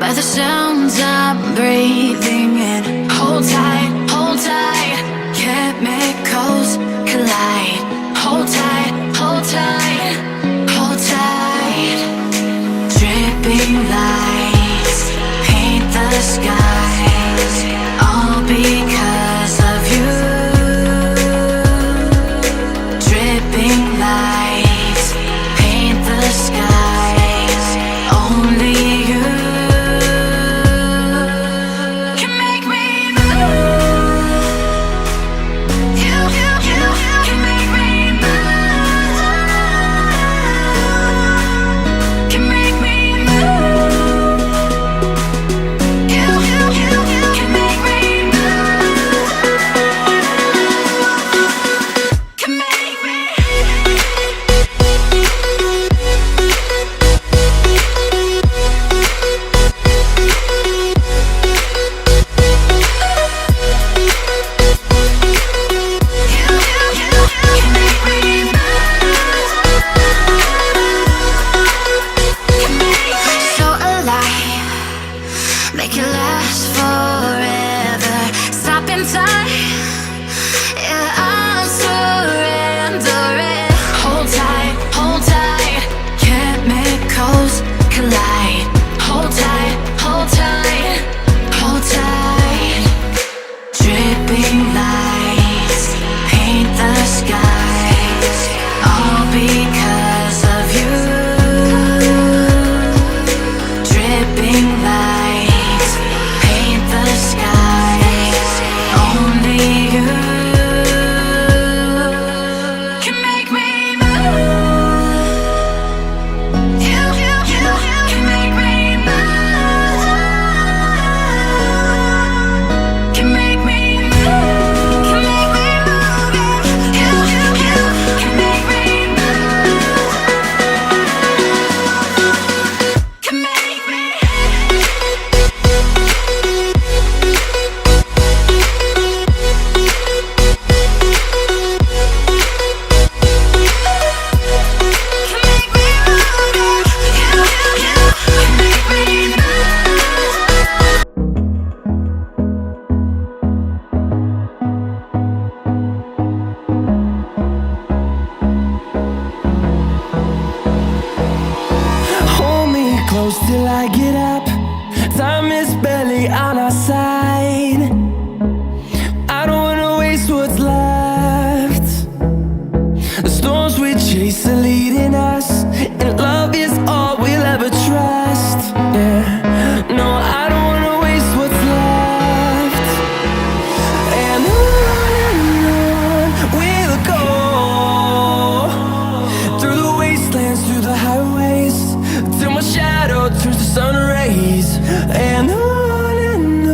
by the sounds I'm breathing in. Hold tight, chemicals collide. Hold tight, hold tight, hold tight. Dripping lights paint the skies, all because of you. Dripping lights paint the skies, only you can make me move. You can make me move. Can make me move. You can make me move. Can make me. So alive, make it last forever. Stop in time, yeah, I'm surrendering. Hold tight, chemicals collide. Hold tight, hold tight, hold tight. Dripping lights paint the skies, all because of you. Dripping lights paint the skies, only you can make me move. You can make me move. Can make me move. Can make me move. You can make me move. Can make me. Can make me move. You can make me move. Hold me close till I get up. Time is barely on our side. I don't wanna waste what's left. The storms we chase are leading us, and love is all we'll ever trust. Yeah, no, I don't wanna waste what's left. And on we'll go, through the wastelands, through the highways, till my shadow turns to sun rays. And on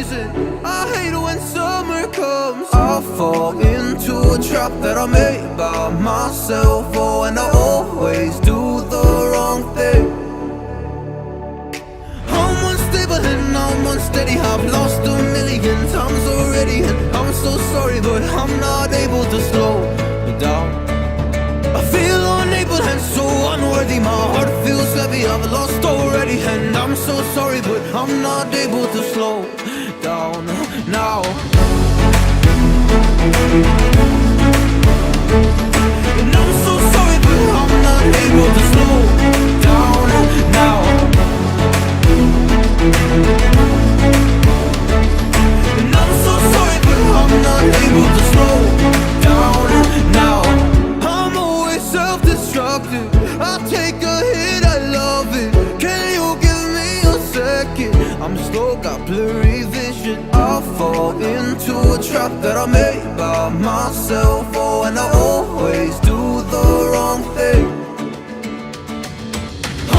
season. I hate when summer comes. I fall into a trap that I made by myself. Oh, and I always do the wrong thing. I'm unstable and I'm unsteady. I've lost a million times already, and I'm so sorry, but I'm not able to slow down. I feel unable and so unworthy. My heart feels heavy, I've lost already, and I'm so sorry, but I'm not able to slow down now. And I'm so sorry, but I'm not able to slow down now. And I'm so sorry, but I'm not able to slow down now. I'm always self-destructive. I take a hit, I love it. Can you give me a second? I'm slow, got blurry vision. I fall into a trap that I made by myself. Oh, and I always do the wrong thing.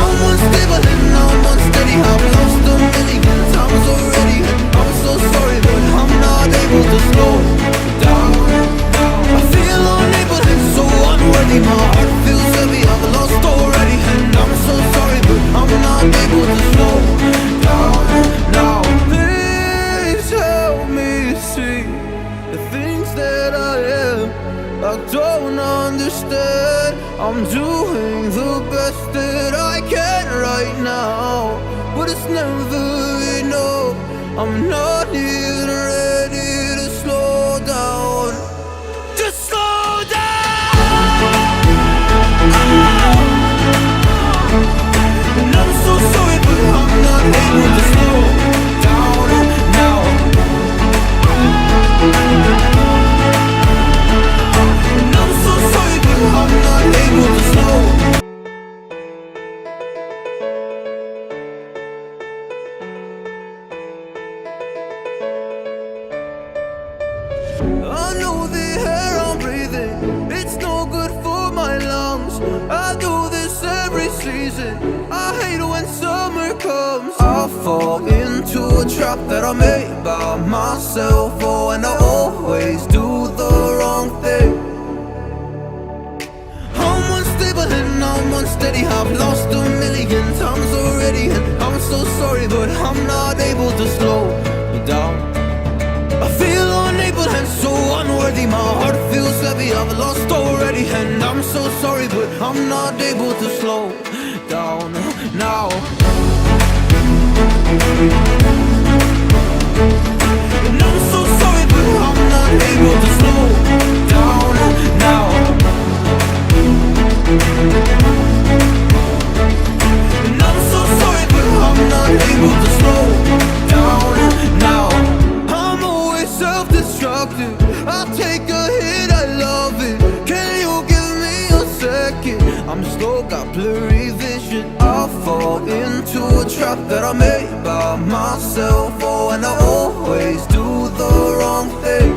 I'm unstable and I'm unsteady. I've lost a million times already, and I'm so sorry, but I'm not able to slow down. I feel unable and so unworthy. My heart feels heavy, I've lost already, and I'm so sorry, but I'm not able to slow down now. Please help me see the things that I am. I don't understand. I'm doing the best that I can right now, but it's never enough. I'm not even ready to slow down. Just slow down. And I'm so sorry, but I'm not able to slow down now. And I'm so sorry, but I'm not able to slow. I know the air I'm breathing, it's no good for my lungs. I do this every season. I hate when summer comes. I fall into a trap that I made by myself. Oh, and I always do the wrong thing. I'm unstable and I'm unsteady. I've lost a million times already, and I'm so sorry, but I'm not able to slow down. I feel unable and so unworthy. My heart feels heavy, I've lost already, and I'm so sorry, but I'm not able to slow down now. And I'm so sorry, but I'm not able to slow down now. And I'm so sorry, but I'm not able to slow down now. I'm always self-destructive. I take a hit, I love it. Can you give me a second? I'm slow, got blurry vision. I fall into a trap that I made by myself. Oh, and I always do the wrong thing.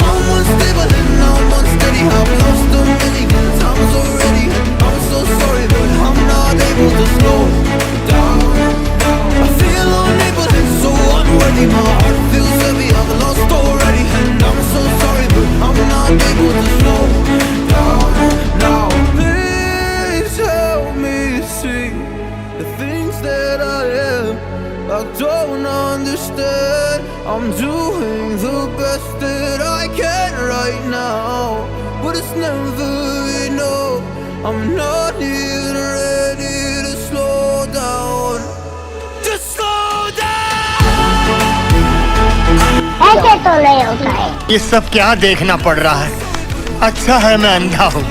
I'm unstable and I'm unsteady. I've lost a million times already, and I'm so sorry, but I'm not able to slow down. I feel unable and so unworthy. My heart feels heavy, I've lost already, and I'm so sorry, but I'm not able to slow down now. Please help me see the things that I am. I don't understand. I'm doing the best that I can right now, but it's never enough. I'm not even ready to slow down. Just slow down. ऐसे तो नहीं होता है। ये सब क्या देखना पड़ रहा है? अच्छा है मैं अंधा हूँ।